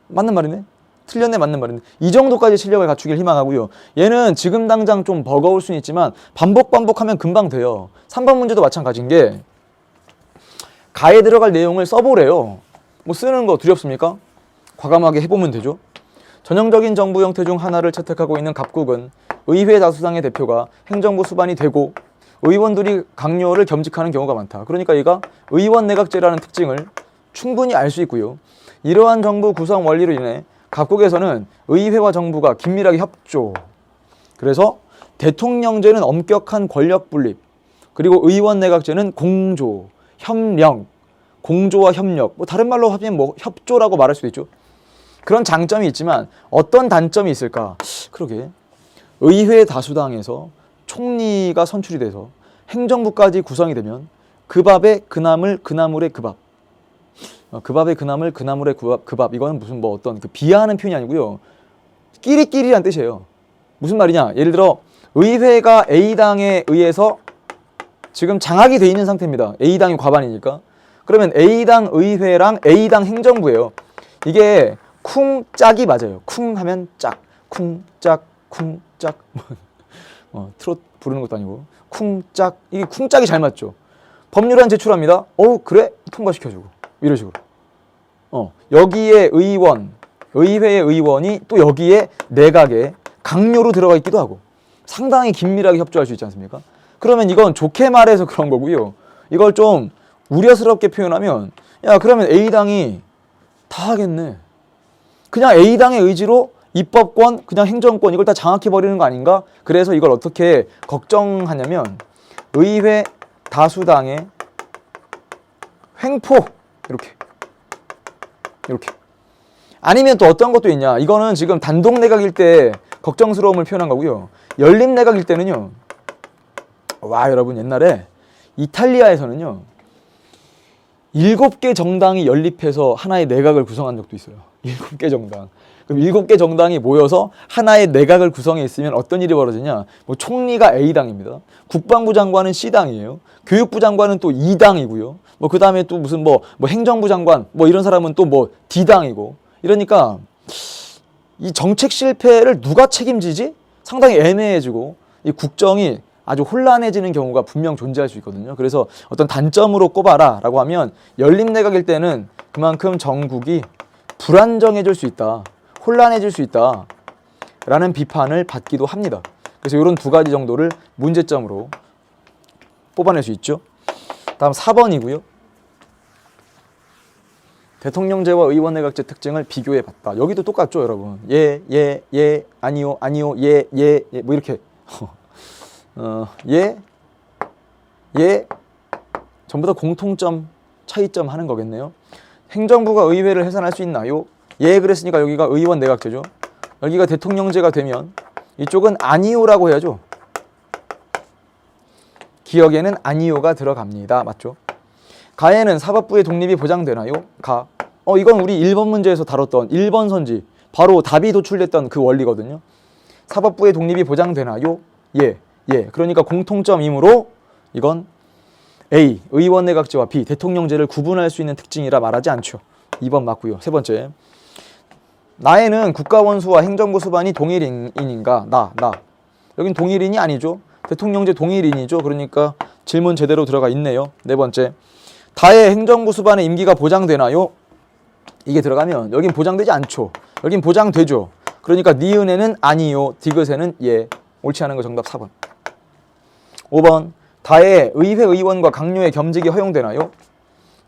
맞는 말이네. 틀렸네. 맞는 말이네. 이 정도까지 실력을 갖추길 희망하고요. 얘는 지금 당장 좀 버거울 수는 있지만 반복하면 금방 돼요. 3번 문제도 마찬가지인 게 가에 들어갈 내용을 써보래요. 뭐 쓰는 거 두렵습니까? 과감하게 해보면 되죠. 전형적인 정부 형태 중 하나를 채택하고 있는 갑국은 의회 다수당의 대표가 행정부 수반이 되고 의원들이 강요를 겸직하는 경우가 많다. 그러니까 얘가 의원 내각제라는 특징을 충분히 알 수 있고요. 이러한 정부 구성 원리로 인해 각국에서는 의회와 정부가 긴밀하게 협조. 그래서 대통령제는 엄격한 권력 분립, 그리고 의원 내각제는 공조, 협력, 공조와 협력. 뭐 다른 말로 하면 뭐 협조라고 말할 수도 있죠. 그런 장점이 있지만 어떤 단점이 있을까? 그러게. 의회 다수당에서 총리가 선출이 돼서 행정부까지 구성이 되면 그 밥에 그 나물, 그 나물에 그 밥. 그 밥에 그 나물, 그 나물에 그 밥. 이거는 무슨 뭐 어떤 그 비하하는 표현이 아니고요. 끼리끼리란 뜻이에요. 무슨 말이냐? 예를 들어 의회가 A당에 의해서 지금 장악이 돼 있는 상태입니다. A당이 과반이니까. 그러면 A당 의회랑 A당 행정부예요. 이게 쿵짝이 맞아요. 쿵 하면 짝, 쿵짝, 쿵짝. 트롯 부르는 것도 아니고 쿵짝. 이게 쿵짝이 잘 맞죠. 법률안 제출합니다. 그래? 통과시켜주고 이런 식으로. 여기에 의원, 의회의 의원이 또 여기에 내각에 강요로 들어가 있기도 하고 상당히 긴밀하게 협조할 수 있지 않습니까? 그러면 이건 좋게 말해서 그런 거고요. 이걸 좀 우려스럽게 표현하면 야 그러면 A당이 다 하겠네. 그냥 A당의 의지로 입법권, 그냥 행정권 이걸 다 장악해버리는 거 아닌가? 그래서 이걸 어떻게 걱정하냐면 의회 다수당의 횡포 이렇게 아니면 또 어떤 것도 있냐. 이거는 지금 단독 내각일 때 걱정스러움을 표현한 거고요. 연립 내각일 때는요. 와 여러분 옛날에 이탈리아에서는요. 7개 정당이 연립해서 하나의 내각을 구성한 적도 있어요. 7개 정당. 그럼 7개 정당이 모여서 하나의 내각을 구성해 있으면 어떤 일이 벌어지냐. 뭐 총리가 A당입니다. 국방부 장관은 C당이에요. 교육부 장관은 또 E당이고요. 뭐 그 다음에 또 무슨 뭐 행정부 장관 뭐 이런 사람은 또 뭐 D당이고 이러니까 이 정책 실패를 누가 책임지지? 상당히 애매해지고 이 국정이 아주 혼란해지는 경우가 분명 존재할 수 있거든요. 그래서 어떤 단점으로 꼽아라 라고 하면 연립 내각일 때는 그만큼 정국이 불안정해질 수 있다. 혼란해질 수 있다. 라는 비판을 받기도 합니다. 그래서 이런 두 가지 정도를 문제점으로 뽑아낼 수 있죠. 다음 4번이고요. 대통령제와 의원내각제 특징을 비교해봤다. 여기도 똑같죠, 여러분. 예, 아니요, 예, 뭐 이렇게. 예, 예, 전부 다 공통점, 차이점 하는 거겠네요. 행정부가 의회를 해산할 수 있나요? 예, 그랬으니까 여기가 의원 내각제죠. 여기가 대통령제가 되면 이쪽은 아니오라고 해야죠. 기억에는 아니오가 들어갑니다. 맞죠? 가에는 사법부의 독립이 보장되나요? 가. 이건 우리 1번 문제에서 다뤘던 1번 선지 바로 답이 도출됐던 그 원리거든요. 사법부의 독립이 보장되나요? 예. 예. 그러니까 공통점이므로 이건 A. 의원 내각제와 B. 대통령제를 구분할 수 있는 특징이라 말하지 않죠. 2번 맞고요. 세 번째. 나에는 국가원수와 행정부 수반이 동일인인가? 나. 여긴 동일인이 아니죠. 대통령제 동일인이죠. 그러니까 질문 제대로 들어가 있네요. 네 번째. 다의 행정부 수반의 임기가 보장되나요? 이게 들어가면 여긴 보장되지 않죠. 여긴 보장되죠. 그러니까 니은에는 아니요, 디귿에는 예. 옳지 않은 거 정답 4번. 5번. 다의 의회 의원과 강요의 겸직이 허용되나요?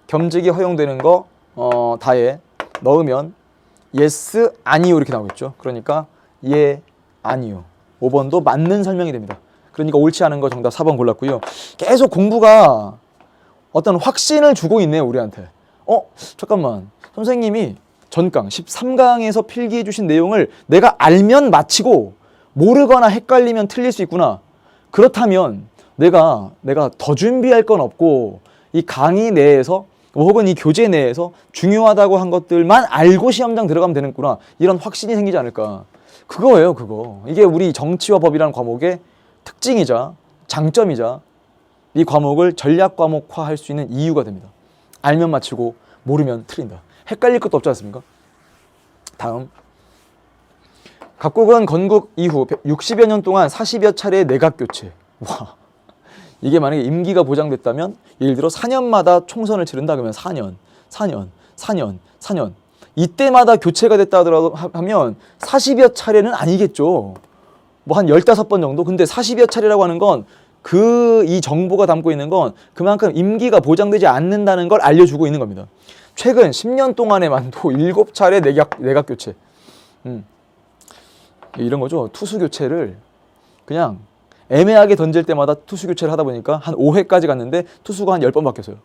겸직이 허용되는 거 다에 넣으면 yes, 아니요 이렇게 나오겠죠. 그러니까 예, 아니요. 5번도 맞는 설명이 됩니다. 그러니까 옳지 않은 거 정답 4번 골랐고요. 계속 공부가 어떤 확신을 주고 있네요, 우리한테. 잠깐만. 선생님이 전강 13강에서 필기해 주신 내용을 내가 알면 마치고 모르거나 헷갈리면 틀릴 수 있구나. 그렇다면 내가 더 준비할 건 없고 이 강의 내에서 혹은 이 교재 내에서 중요하다고 한 것들만 알고 시험장 들어가면 되는구나. 이런 확신이 생기지 않을까. 그거예요, 그거. 이게 우리 정치와 법이라는 과목의 특징이자 장점이자 이 과목을 전략 과목화할 수 있는 이유가 됩니다. 알면 맞히고 모르면 틀린다. 헷갈릴 것도 없지 않습니까? 다음. 각국은 건국 이후 60여 년 동안 40여 차례의 내각 교체. 와. 이게 만약에 임기가 보장됐다면 예를 들어 4년마다 총선을 치른다 그러면 4년. 이때마다 교체가 됐다 하더라도 하면 40여 차례는 아니겠죠. 뭐 한 15번 정도? 근데 40여 차례라고 하는 건 이 정보가 담고 있는 건 그만큼 임기가 보장되지 않는다는 걸 알려주고 있는 겁니다. 최근 10년 동안에만도 7차례 내각 교체. 이런 거죠. 투수 교체를 그냥 애매하게 던질 때마다 투수 교체를 하다 보니까 한 5회까지 갔는데 투수가 한 10번 바뀌었어요.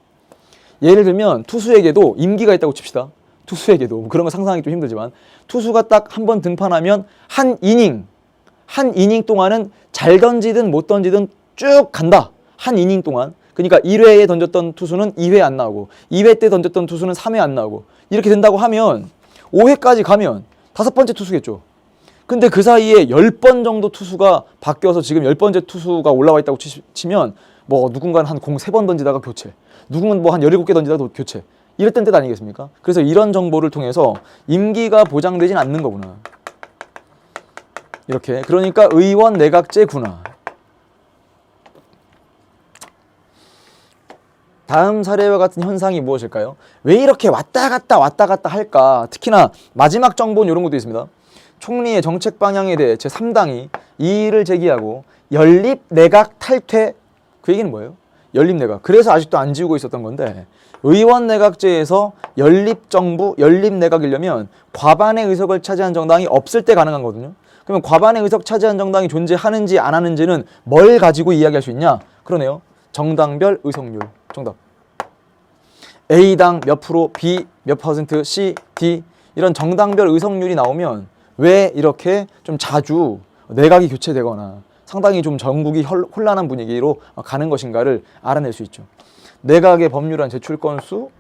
예를 들면 투수에게도 임기가 있다고 칩시다. 투수에게도 뭐 그런 거 상상하기 좀 힘들지만 투수가 딱 한 번 등판하면 한 이닝 동안은 잘 던지든 못 던지든 쭉 간다. 한 이닝 동안. 그러니까 1회에 던졌던 투수는 2회 안 나오고 2회 때 던졌던 투수는 3회 안 나오고 이렇게 된다고 하면 5회까지 가면 5번째 투수겠죠. 근데 그 사이에 10번 정도 투수가 바뀌어서 지금 10번째 투수가 올라와 있다고 치면 뭐 누군가는 한 공 3번 던지다가 교체, 누군가는 뭐 한 17개 던지다가 교체, 이랬던 뜻 아니겠습니까? 그래서 이런 정보를 통해서 임기가 보장되진 않는 거구나. 이렇게. 그러니까 의원 내각제구나. 다음 사례와 같은 현상이 무엇일까요? 왜 이렇게 왔다 갔다 할까? 특히나 마지막 정보는 이런 것도 있습니다. 총리의 정책 방향에 대해 제3당이 이의를 제기하고 연립 내각 탈퇴. 그 얘기는 뭐예요? 연립 내각. 그래서 아직도 안 지우고 있었던 건데 의원 내각제에서 연립 정부, 연립 내각이려면 과반의 의석을 차지한 정당이 없을 때 가능한 거거든요. 그러면 과반의 의석 차지한 정당이 존재하는지 안 하는지는 뭘 가지고 이야기할 수 있냐? 그러네요. 정당별 의석률. 정답. A당 몇 프로, B 몇 퍼센트, C, D 이런 정당별 의석률이 나오면 왜 이렇게 좀 자주 내각이 교체되거나 상당히 좀 전국이 혼란한 분위기로 가는 것인가를 알아낼 수 있죠. 내각의 법률안 제출 건수,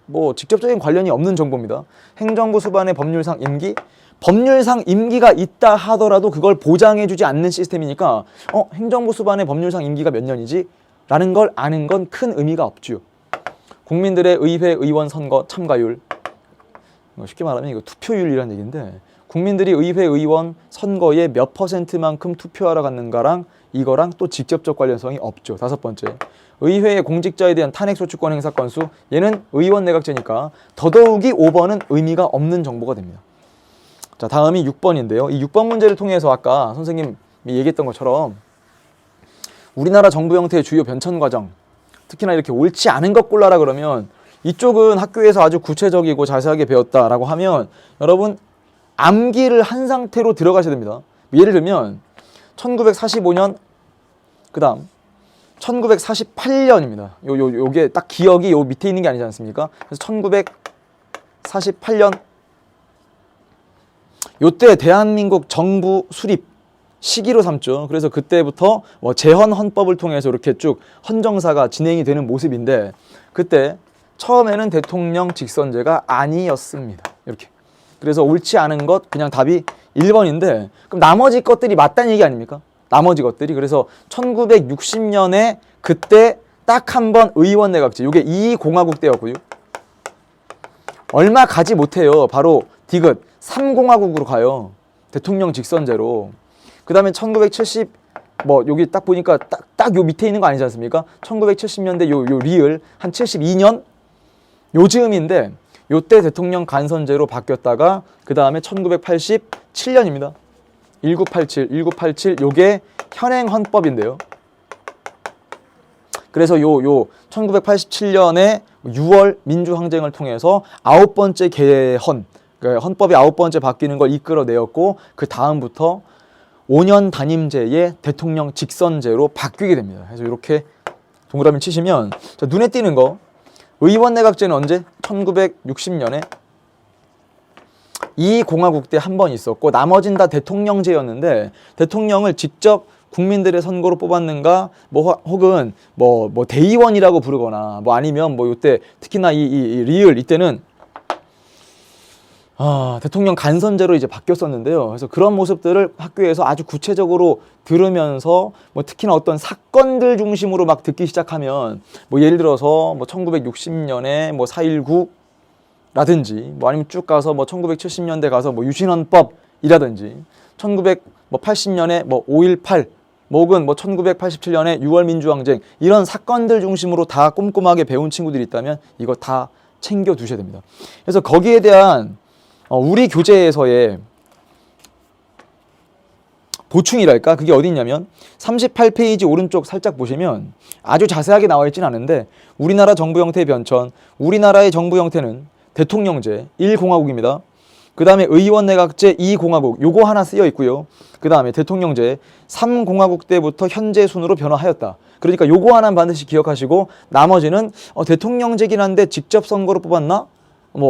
뭐 직접적인 관련이 없는 정보입니다. 행정부 수반의 법률상 임기, 법률상 임기가 있다 하더라도 그걸 보장해주지 않는 시스템이니까 행정부 수반의 법률상 임기가 몇 년이지? 라는 걸 아는 건 큰 의미가 없죠. 국민들의 의회 의원 선거 참가율, 쉽게 말하면 이거 투표율이라는 얘기인데 국민들이 의회 의원 선거에 몇 %만큼 투표하러 갔는가랑 이거랑 또 직접적 관련성이 없죠. 5번째, 의회의 공직자에 대한 탄핵소추권 행사 건수, 얘는 의원 내각제니까 더더욱이 5번은 의미가 없는 정보가 됩니다. 자, 다음이 6번인데요. 이 6번 문제를 통해서 아까 선생님이 얘기했던 것처럼 우리나라 정부 형태의 주요 변천 과정, 특히나 이렇게 옳지 않은 것 골라라 그러면 이쪽은 학교에서 아주 구체적이고 자세하게 배웠다라고 하면 여러분 암기를 한 상태로 들어가셔야 됩니다. 예를 들면 1945년 그 다음 1948년입니다. 요게 딱 기억이 요 밑에 있는 게 아니지 않습니까? 그래서 1948년 요때 대한민국 정부 수립 시기로 삼죠. 그래서 그때부터 재헌 헌법을 통해서 이렇게 쭉 헌정사가 진행이 되는 모습인데, 그때 처음에는 대통령 직선제가 아니었습니다. 이렇게. 그래서 옳지 않은 것 그냥 답이 1번인데, 그럼 나머지 것들이 맞다는 얘기 아닙니까? 나머지 것들이. 그래서 1960년에 그때 딱 한 번 의원 내각제, 이게 2공화국 때였고요. 얼마 가지 못해요. 바로 디귿 3공화국으로 가요. 대통령 직선제로. 그 다음에 1970 여기 딱 보니까 딱 요 밑에 있는 거 아니지 않습니까? 1970년대 요 리을 한 72년 요즈음인데, 요때 대통령 간선제로 바뀌었다가 그 다음에 1987년입니다. 1987 요게 현행 헌법인데요. 그래서 요 1987년에 6월 민주항쟁을 통해서 9번째 개헌, 그러니까 헌법이 9번째 바뀌는 걸 이끌어내었고, 그 다음부터 5년 단임제의 대통령 직선제로 바뀌게 됩니다. 그래서 이렇게 동그라미 치시면, 자, 눈에 띄는 거, 의원 내각제는 언제? 1960년에 2공화국 때 한 번 있었고, 나머진 다 대통령제였는데, 대통령을 직접 국민들의 선거로 뽑았는가, 혹은 대의원이라고 부르거나, 아니면 요때 특히나 이 리을 이때는 대통령 간선제로 이제 바뀌었었는데요. 그래서 그런 모습들을 학교에서 아주 구체적으로 들으면서 특히나 어떤 사건들 중심으로 막 듣기 시작하면, 예를 들어서 1960년에 4.19라든지, 아니면 쭉 가서 1970년대 가서 유신헌법이라든지, 1980년에 5.18, 혹은 1987년에 6월 민주항쟁, 이런 사건들 중심으로 다 꼼꼼하게 배운 친구들이 있다면 이거 다 챙겨 두셔야 됩니다. 그래서 거기에 대한 우리 교재에서의 보충이랄까? 그게 어디 있냐면 38페이지 오른쪽 살짝 보시면 아주 자세하게 나와 있진 않은데, 우리나라 정부 형태의 변천, 우리나라의 정부 형태는 대통령제 1공화국입니다. 그 다음에 의원 내각제 2공화국, 요거 하나 쓰여 있고요. 그 다음에 대통령제 3공화국 때부터 현재 순으로 변화하였다. 그러니까 요거 하나는 반드시 기억하시고, 나머지는 대통령제긴 한데 직접 선거로 뽑았나?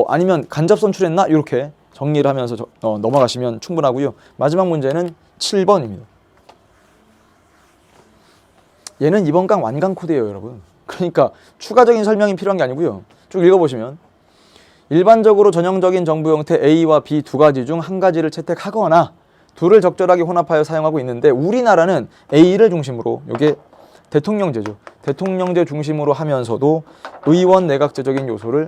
아니면 간접 선출했나? 이렇게 정리를 하면서 넘어가시면 충분하고요. 마지막 문제는 7번입니다. 얘는 이번 강 완강 코드예요, 여러분. 그러니까 추가적인 설명이 필요한 게 아니고요. 쭉 읽어보시면, 일반적으로 전형적인 정부 형태 A와 B 두 가지 중 한 가지를 채택하거나 둘을 적절하게 혼합하여 사용하고 있는데, 우리나라는 A를 중심으로, 이게 대통령제죠. 대통령제 중심으로 하면서도 의원 내각제적인 요소를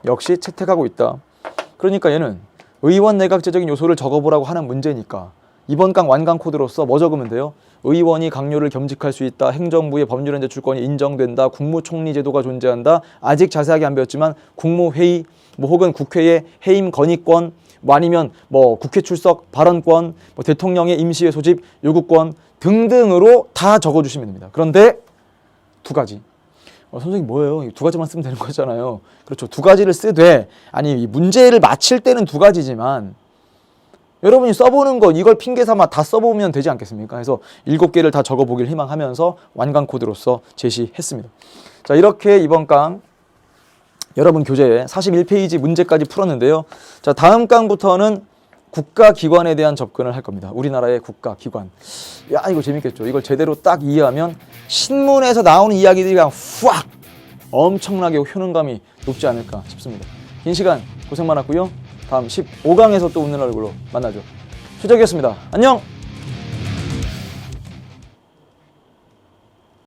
역시 채택하고 있다. 그러니까 얘는 의원 내각제적인 요소를 적어보라고 하는 문제니까 이번 강 완강 코드로서 적으면 돼요? 의원이 강요를 겸직할 수 있다. 행정부의 법률 현재 주권이 인정된다. 국무총리 제도가 존재한다. 아직 자세하게 안 배웠지만 국무회의, 혹은 국회의 해임 건의권, 아니면 국회 출석 발언권, 대통령의 임시회 소집 요구권 등등으로 다 적어주시면 됩니다. 그런데 두 가지. 선생님 뭐예요? 두 가지만 쓰면 되는 거잖아요. 그렇죠. 두 가지를 쓰되, 이 문제를 맞힐 때는 두 가지지만 여러분이 써보는 거 이걸 핑계 삼아 다 써보면 되지 않겠습니까? 그래서 7개를 다 적어보길 희망하면서 완강 코드로서 제시했습니다. 자, 이렇게 이번 강 여러분 교재에 41페이지 문제까지 풀었는데요. 자, 다음 강부터는 국가기관에 대한 접근을 할 겁니다. 우리나라의 국가기관. 야, 이거 재밌겠죠? 이걸 제대로 딱 이해하면 신문에서 나오는 이야기들이 그냥 후악! 엄청나게 효능감이 높지 않을까 싶습니다. 긴 시간 고생 많았고요. 다음 15강에서 또 웃는 얼굴로 만나죠. 최적이었습니다. 안녕!